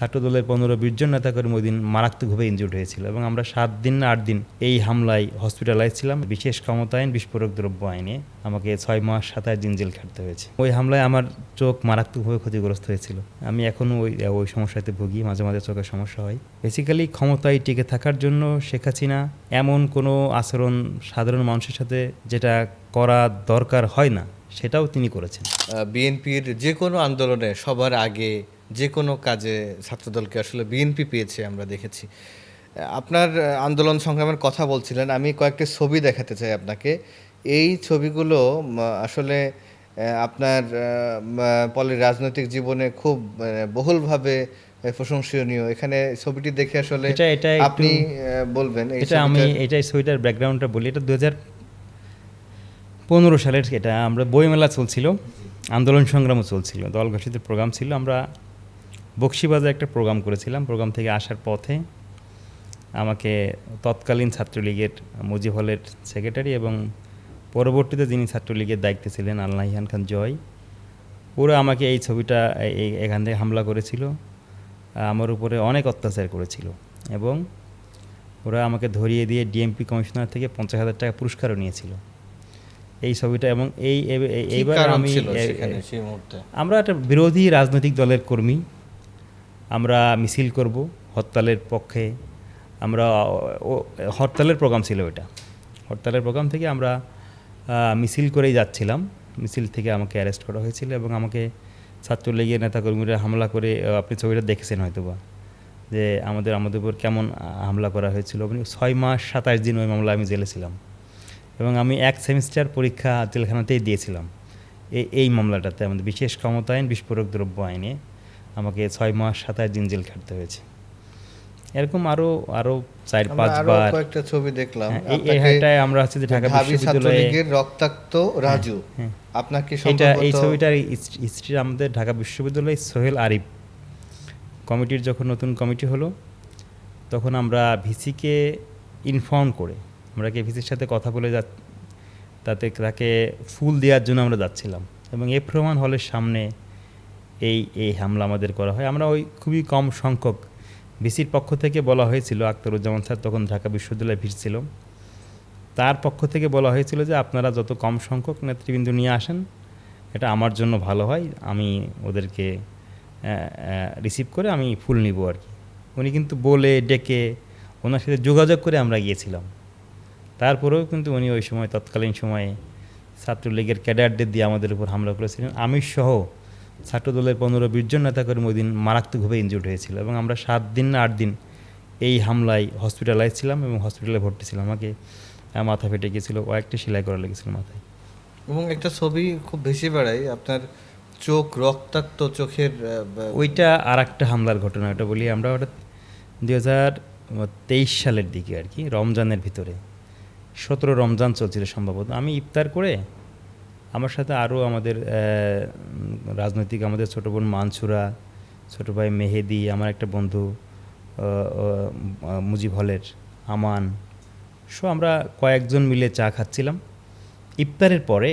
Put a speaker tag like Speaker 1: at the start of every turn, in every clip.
Speaker 1: ছাত্রদলের 15-20 জন নেতাকর্মী ওই দিন মারাত্মকভাবে ইনজুর্ড হয়েছিল এবং আমরা 7 দিন না 8 দিন এই হামলায় হসপিটালাইজ ছিলাম। বিশেষ ক্ষমতায়ন বিস্ফোরক দ্রব্য আইনে আমাকে 6 মাস 27 দিন জেল খাটতে হয়েছে। ওই হামলায় আমার চোখ মারাত্মকভাবে ক্ষতিগ্রস্ত হয়েছিল। আমি এখনও ওই সমস্যাতে ভুগি, মাঝে মাঝে চোখের সমস্যা হয়। বেসিক্যালি ক্ষমতায় টিকে থাকার জন্য শেখ হাসিনা এমন কোনো আচরণ সাধারণ মানুষের সাথে যেটা করা দরকার হয় না সেটাও তিনি করেছেন।
Speaker 2: বিএনপির যে কোনো আন্দোলনে সবার আগে যে কোনো কাজে ছাত্রদলকে আসলে বিএনপি পেয়েছে আমরা দেখেছি। আপনার আন্দোলন সংগ্রামের কথা বলছিলেন, আমি কয়েকটি ছবি দেখাতে চাই আপনাকে। এই ছবিগুলো আসলে আপনার রাজনৈতিক জীবনে খুব বহুলভাবে প্রশংসনীয়। এখানে ছবিটি দেখে আসলে আপনি বলবেন
Speaker 1: এই ছবিটার ব্যাকগ্রাউন্ডটা বলি। এটা 2015 সালের, এটা আমরা বইমেলা চলছিল, আন্দোলন সংগ্রামও চলছিল, দল ঘোষিত প্রোগ্রাম ছিল। আমরা বক্সিবাজারে একটা প্রোগ্রাম করেছিলাম। প্রোগ্রাম থেকে আসার পথে আমাকে তৎকালীন ছাত্রলীগের মুজিব হলের সেক্রেটারি এবং পরবর্তীতে যিনি ছাত্রলীগের দায়িত্বে ছিলেন আল্লাহ ইহান খান জয়, ওরা আমাকে এই ছবিটা এখান থেকে হামলা করেছিল, আমার উপরে অনেক অত্যাচার করেছিল এবং ওরা আমাকে ধরিয়ে দিয়ে ডিএমপি কমিশনার থেকে 50,000 টাকা পুরস্কারও নিয়েছিল এই ছবিটা। এবং এইবার আমরা একটা বিরোধী রাজনৈতিক দলের কর্মী, আমরা মিছিল করব হরতালের পক্ষে। আমরা হরতালের প্রোগ্রাম ছিল, ওইটা হরতালের প্রোগ্রাম থেকে আমরা মিছিল করেই যাচ্ছিলাম। মিছিল থেকে আমাকে অ্যারেস্ট করা হয়েছিল এবং আমাকে ছাত্রলীগের নেতাকর্মীরা হামলা করে, আপনি ছবিটা দেখেছেন হয়তোবা, যে আমাদের উপর কেমন হামলা করা হয়েছিল। 6 মাস 27 দিন ওই মামলা আমি জেলে ছিলাম এবং আমি 1 সেমিস্টার পরীক্ষা জেলখানাতেই দিয়েছিলাম এই মামলাটাতে। আমাদের বিশেষ ক্ষমতায়ন বিস্ফোরক দ্রব্য আইনে আমাকে 6 মাস 27 দিন জেল খাটতে হয়েছে। এরকম আরো 4-5 বার
Speaker 2: কয়েকটা ছবি দেখলাম।
Speaker 1: এইটাই আমরা হচ্ছে যে ঢাকা বিশ্ববিদ্যালয়ে
Speaker 2: রক্তাক্ত রাজু, আপনাকে
Speaker 1: এই ছবিটার হিস্ট্রি আমাদের ঢাকা বিশ্ববিদ্যালয়ে সোহেল আরিফ কমিটির যখন নতুন কমিটি হলো তখন আমরা ভিসিকে ইনফর্ম করে, আমরা ভিসির সাথে কথা বলে তাকে ফুল দেওয়ার জন্য আমরা যাচ্ছিলাম এবং এফ রহমান হলের সামনে এই হামলা আমাদের করা হয়। আমরা ওই খুবই কম সংখ্যক, ভিসির পক্ষ থেকে বলা হয়েছিল, আখতারুজ্জামান স্যার তখন ঢাকা বিশ্ববিদ্যালয়ে ভিসছিল, তার পক্ষ থেকে বলা হয়েছিল যে আপনারা যত কম সংখ্যক নেতৃবৃন্দ নিয়ে আসেন এটা আমার জন্য ভালো হয়, আমি ওদেরকে রিসিভ করে আমি ফুল নিব আর কি। উনি কিন্তু বলে ডেকে ওনার সাথে যোগাযোগ করে আমরা গিয়েছিলাম। তারপরেও কিন্তু উনি ওই সময় তৎকালীন সময়ে ছাত্রলীগের ক্যাডারদের দিয়ে আমাদের উপর হামলা করেছিলেন। আমি সহ ছাত্রদলের 15-20 জন নেতাকর্মী ওই দিন মারাত্মকভাবে ইনজুর্ড হয়েছিল এবং আমরা 7 দিন না 8 দিন এই হামলায় হসপিটালাইজ ছিলাম এবং হসপিটালে ভর্তি ছিলাম। আমাকে মাথা ফেটে গিয়েছিল, কয়েকটা সেলাই করা লেগেছিল মাথায়।
Speaker 2: এবং একটা ছবি খুব বেশি বেড়ায়, আপনার চোখ রক্তাক্ত, চোখের
Speaker 1: ওইটা আর একটা হামলার ঘটনা, ওটা বলি আমরা। ওটা 2023 সালের দিকে আর কি, রমজানের ভিতরে 17 রমজান চলছিল সম্ভবত। আমি ইফতার করে আমার সাথে আরও আমাদের রাজনৈতিক, আমাদের ছোটো বোন মানসুরা, ছোটো ভাই মেহেদি, আমার একটা বন্ধু মুজিব হলের আমান, আমরা কয়েকজন মিলে চা খাচ্ছিলাম। ইফতারের পরে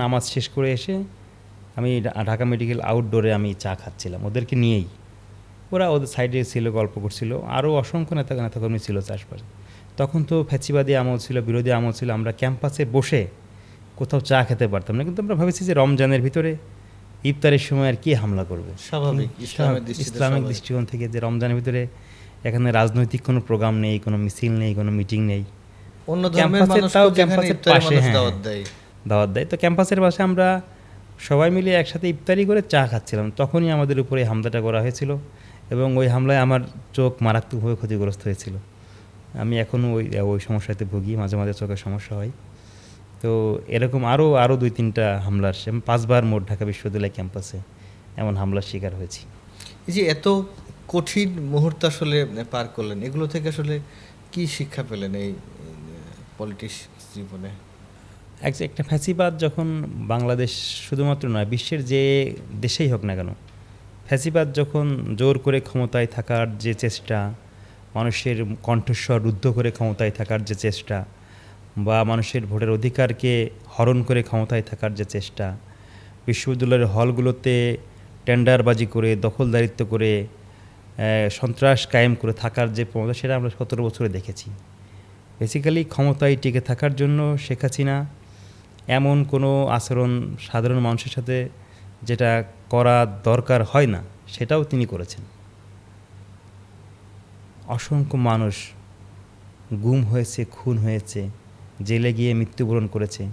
Speaker 1: নামাজ শেষ করে এসে আমি ঢাকা মেডিকেল আউটডোরে আমি চা খাচ্ছিলাম ওদেরকে নিয়েই। ওদের সাইডে ছিল, গল্প করছিল, আরও অসংখ্য নেতাকর্মী ছিল চাষবাসে। তখন তো ফ্যাসিবাদী আমল ছিল, বিরোধী আমল ছিল, আমরা ক্যাম্পাসে বসে কোথাও চা খেতে পারতাম না। কিন্তু আমরা ভাবেছি যে রমজানের ভিতরে ইফতারের সময় আর কি হামলা করবে,
Speaker 2: স্বাভাবিক
Speaker 1: ইসলামিক দৃষ্টিকোণ থেকে, যে রমজানের ভিতরে এখানে রাজনৈতিক কোনো প্রোগ্রাম নেই, কোনো মিছিল নেই, কোনো মিটিং নেই। ক্যাম্পাসের পাশে দাওয়াত দেয়, তো ক্যাম্পাসের পাশে আমরা সবাই মিলে একসাথে ইফতারি করে চা খাচ্ছিলাম। তখনই আমাদের উপরে হামলাটা করা হয়েছিল এবং ওই হামলায় আমার চোখ মারাত্মকভাবে ক্ষতিগ্রস্ত হয়েছিল। আমি এখনও ওই সমস্যাতে ভুগি, মাঝে মাঝে চোখের সমস্যা হয়। তো এরকম আরও 2-3টা হামলার, 5 বার মোট ঢাকা বিশ্ববিদ্যালয় ক্যাম্পাসে এমন হামলার শিকার হয়েছি।
Speaker 2: এই যে এত কঠিন মুহূর্ত আসলে পার করলেন, এগুলো থেকে আসলে কি শিক্ষা পেলেন এই পলিটিক্স জীবনে?
Speaker 1: একটা ফ্যাসিবাদ যখন বাংলাদেশ শুধুমাত্র নয়, বিশ্বের যে দেশেই হোক না কেন, ফ্যাসিবাদ যখন জোর করে ক্ষমতায় থাকার যে চেষ্টা, মানুষের কণ্ঠস্বর রুদ্ধ করে ক্ষমতায় থাকার যে চেষ্টা, বা মানুষের ভোটের অধিকারকে হরণ করে ক্ষমতায় থাকার যে চেষ্টা, বিশ্ববিদ্যালয়ের হলগুলোতে টেন্ডারবাজি করে দখলদারিত্ব করে সন্ত্রাস কায়েম করে থাকার যে প্রবণতা সেটা আমরা 17 বছরে দেখেছি। বেসিক্যালি ক্ষমতায় টিকে থাকার জন্য শেখ হাসিনা এমন কোনো আচরণ সাধারণ মানুষের সাথে যেটা করা দরকার হয় না সেটাও তিনি করেছেন। অসংখ্য মানুষ গুম হয়েছে, খুন হয়েছে, জেলে গিয়ে মৃত্যুবরণ করেছে।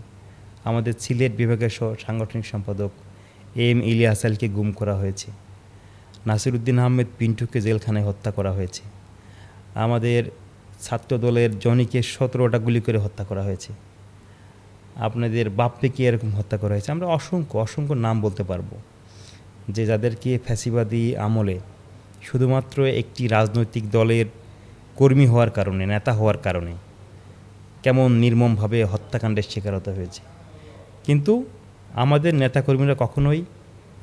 Speaker 1: আমাদের সিলেট বিভাগের সাংগঠনিক সম্পাদক এম ইলিয়াস আলীকে গুম করা হয়েছে, নাসিরউদ্দিন আহমেদ পিন্টুকে জেলখানায় হত্যা করা হয়েছে, আমাদের ছাত্রদলের জনিকে 17টা গুলি করে হত্যা করা হয়েছে, আপনাদের বাপ্পিকে এরকম হত্যা করা হয়েছে। আমরা অসংখ্য নাম বলতে পারবো যে যাদেরকে ফ্যাসিবাদী আমলে শুধুমাত্র একটি রাজনৈতিক দলের কর্মী হওয়ার কারণে, নেতা হওয়ার কারণে কেমন নির্মমভাবে হত্যাকাণ্ডের শিকার হতে হয়েছে। কিন্তু আমাদের নেতাকর্মীরা কখনোই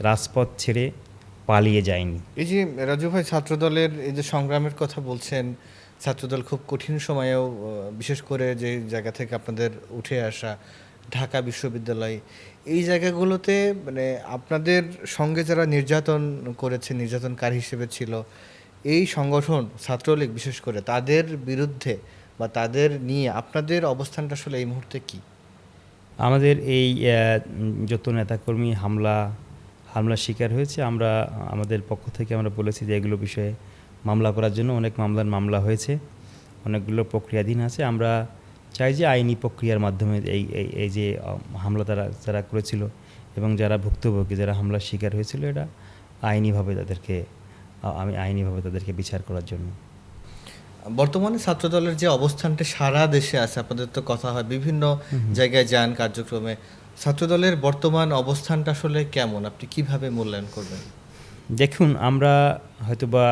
Speaker 1: রাজপথ ছেড়ে পালিয়ে যায়নি।
Speaker 2: এই যে রাজু ভাই, ছাত্রদলের এই যে সংগ্রামের কথা বলছেন, ছাত্রদল খুব কঠিন সময়েও বিশেষ করে যে জায়গা থেকে আপনাদের উঠে আসা ঢাকা বিশ্ববিদ্যালয়, এই জায়গাগুলোতে মানে আপনাদের সঙ্গে যারা নির্যাতন করেছে, নির্যাতনকারী হিসেবে ছিল, এই সংগঠন ছাত্রলীগ বিশেষ করে, তাদের বিরুদ্ধে বা তাদের নিয়ে আপনাদের অবস্থানটা আসলে এই মুহূর্তে কি?
Speaker 1: আমাদের এই যত নেতাকর্মী হামলার শিকার হয়েছে, আমরা আমাদের পক্ষ থেকে আমরা বলেছি যে এগুলো বিষয়ে মামলা করার জন্য অনেক মামলা হয়েছে, অনেকগুলো প্রক্রিয়াধীন আছে। আমরা চাই যে আইনি প্রক্রিয়ার মাধ্যমে এই যে হামলা যারা করেছিল এবং যারা ভুক্তভোগী, যারা হামলার শিকার হয়েছিল, এটা আইনিভাবে তাদেরকে বিচার করার জন্য।
Speaker 2: বর্তমানে ছাত্রদলের যে অবস্থানটা সারা দেশে আছে, আপনাদের তো কথা হয়, বিভিন্ন জায়গায় যান কার্যক্রমে, ছাত্রদলের বর্তমান অবস্থানটা আসলে কেমন, আপনি কিভাবে মূল্যায়ন করবেন?
Speaker 1: দেখুন, আমরা হয়তোবা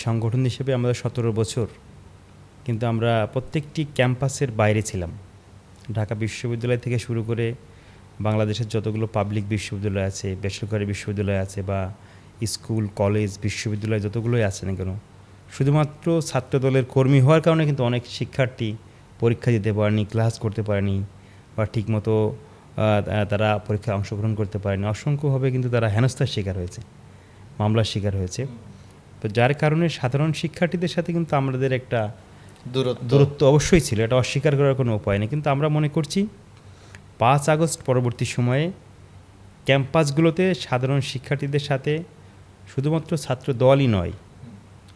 Speaker 1: সংগঠন হিসেবে আমরা 17 বছর, কিন্তু আমরা প্রত্যেকটি ক্যাম্পাসের বাইরে ছিলাম। ঢাকা বিশ্ববিদ্যালয় থেকে শুরু করে বাংলাদেশের যতগুলো পাবলিক বিশ্ববিদ্যালয় আছে, বেসরকারি বিশ্ববিদ্যালয় আছে, বা স্কুল, কলেজ, বিশ্ববিদ্যালয় যতগুলোই আছে না কেন, শুধুমাত্র ছাত্রদলের কর্মী হওয়ার কারণে কিন্তু অনেক শিক্ষার্থী পরীক্ষা দিতে পারেনি, ক্লাস করতে পারেনি, বা ঠিকমতো তারা পরীক্ষায় অংশগ্রহণ করতে পারেনি। অসংখ্যভাবে কিন্তু তারা হেনস্থার শিকার হয়েছে, মামলার শিকার হয়েছে। তো যার কারণে সাধারণ শিক্ষার্থীদের সাথে কিন্তু আমাদের একটা দূরত্ব অবশ্যই ছিল, এটা অস্বীকার করার কোনো উপায় নেই। কিন্তু আমরা মনে করছি 5 আগস্ট পরবর্তী সময়ে ক্যাম্পাসগুলোতে সাধারণ শিক্ষার্থীদের সাথে শুধুমাত্র ছাত্র দলই নয়,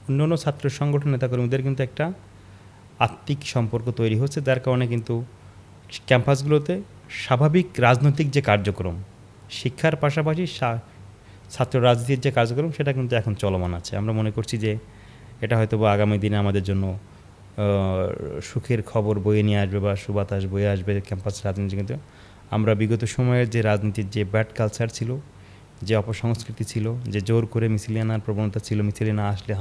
Speaker 1: অন্যান্য ছাত্র সংগঠন নেতাকর্মীদের কিন্তু একটা আত্মিক সম্পর্ক তৈরি হচ্ছে, যার কারণে কিন্তু ক্যাম্পাসগুলোতে স্বাভাবিক রাজনৈতিক যে কার্যক্রম, শিক্ষার পাশাপাশি ছাত্র রাজনীতির যে কার্যক্রম, সেটা কিন্তু এখন চলমান আছে। আমরা মনে করছি যে এটা হয়তো বা আগামী দিনে আমাদের জন্য সুখের খবর বয়ে নিয়ে আসবে বা সুবাতাস বয়ে আসবে ক্যাম্পাস রাজনীতি। কিন্তু আমরা বিগত সময়ের যে রাজনীতির যে ব্যাড কালচার ছিল, যে অপসংস্কৃতি ছিল, যে জোর করে মিছিলে আনার প্রবণতা ছিল, মিছিলে না আসলে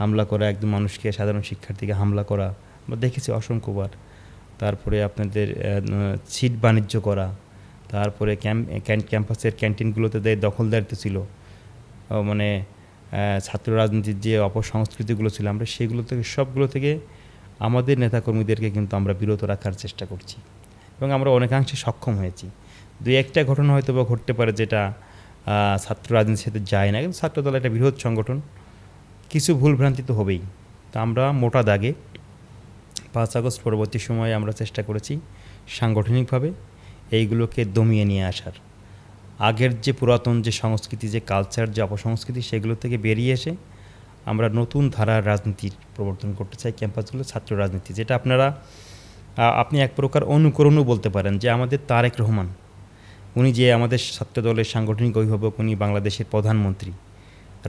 Speaker 1: হামলা করা, একদম মানুষকে, সাধারণ শিক্ষার্থীকে হামলা করা, আমরা দেখেছি অসংখ্যবার। তারপরে আপনাদের ছিট বাণিজ্য করা, তারপরে ক্যাম্পাসের ক্যান্টিনগুলোতে দখলদারিত্ব ছিল, মানে ছাত্র রাজনীতির যে অপসংস্কৃতিগুলো ছিল, আমরা সবগুলো থেকে আমাদের নেতাকর্মীদেরকে কিন্তু আমরা বিরত রাখার চেষ্টা করছি এবং আমরা অনেকাংশে সক্ষম হয়েছি। 2-1টা ঘটনা হয়তো বা ঘটতে পারে যেটা ছাত্র রাজনীতির সাথে যায় না, কিন্তু ছাত্রদল একটা বৃহৎ সংগঠন, কিছু ভুলভ্রান্তি তো হবেই। তো আমরা মোটা দাগে 5 আগস্ট পরবর্তী সময়ে আমরা চেষ্টা করেছি সাংগঠনিকভাবে এইগুলোকে দমিয়ে নিয়ে আসার, আগের যে পুরাতন যে সংস্কৃতি, যে কালচার, যে অপসংস্কৃতি, সেগুলো থেকে বেরিয়ে এসে আমরা নতুন ধারার রাজনীতির প্রবর্তন করতে চাই ক্যাম্পাসগুলো, ছাত্র রাজনীতি, যেটা আপনি এক প্রকার অনুকরণও বলতে পারেন। যে আমাদের তারেক রহমান, উনি যে আমাদের ছাত্র দলের সাংগঠনিক অভিভাবক, উনি বাংলাদেশের প্রধানমন্ত্রী,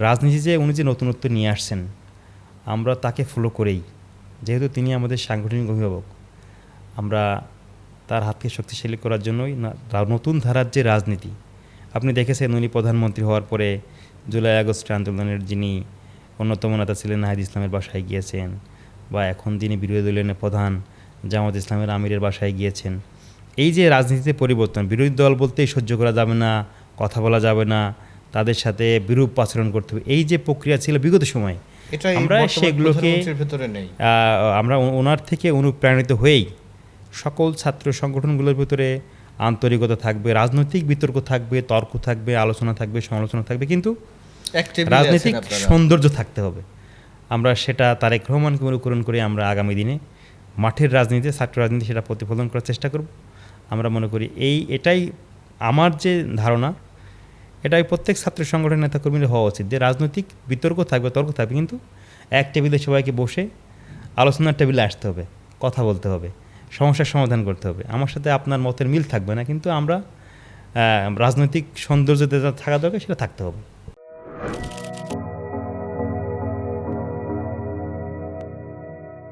Speaker 1: রাজনীতিতে উনি যে নতুনত্ব নিয়ে আসছেন, আমরা তাকে ফলো করেই, যেহেতু তিনি আমাদের সাংগঠনিক অভিভাবক, আমরা তার হাতকে শক্তিশালী করার জন্যই নতুন ধারার যে রাজনীতি, আপনি দেখেছেন উনি প্রধানমন্ত্রী হওয়ার পরে জুলাই আগস্ট আন্দোলনের যিনি অন্যতম নেতা ছিলেন নাহিদ ইসলামের বাসায় গিয়েছেন, বা এখন যিনি বিরোধী দলের প্রধান জামাত ইসলামের আমিরের বাসায় গিয়েছেন। এই যে রাজনীতিতে পরিবর্তন, বিরোধী দল বলতেই সহ্য করা যাবে না, কথা বলা যাবে না, তাদের সাথে বিরূপ আচরণ করতে হবে, এই যে প্রক্রিয়া ছিল বিগত সময়ে, আমরা সেগুলোকে আমরা ওনার থেকে অনুপ্রাণিত হয়েই সকল ছাত্র সংগঠনগুলোর ভিতরে আন্তরিকতা থাকবে, রাজনৈতিক বিতর্ক থাকবে, তর্ক থাকবে, আলোচনা থাকবে, সমালোচনা থাকবে, কিন্তু
Speaker 2: এক টেবিলে
Speaker 1: রাজনৈতিক
Speaker 2: আছেন আপনারা।
Speaker 1: সৌন্দর্য থাকতে হবে। আমরা সেটা তারেক রহমানকে অনুকরণ করে আমরা আগামী দিনে মাঠের রাজনীতি, ছাত্র রাজনীতি সেটা প্রতিফলন করার চেষ্টা করব। আমরা মনে করি এটাই আমার যে ধারণা, এটাই প্রত্যেক ছাত্র সংগঠনের নেতাকর্মীদের হওয়া উচিত, যে রাজনৈতিক বিতর্ক থাকবে, তর্ক থাকবে, কিন্তু এক টেবিলে সবাইকে বসে আলোচনার টেবিলে আসতে হবে, কথা বলতে হবে, সমস্যার সমাধান করতে হবে। আমার সাথে আপনার মতের মিল থাকবে না, কিন্তু আমরা রাজনৈতিক সৌন্দর্য যেটা থাকা দরকার সেটা থাকতে হবে।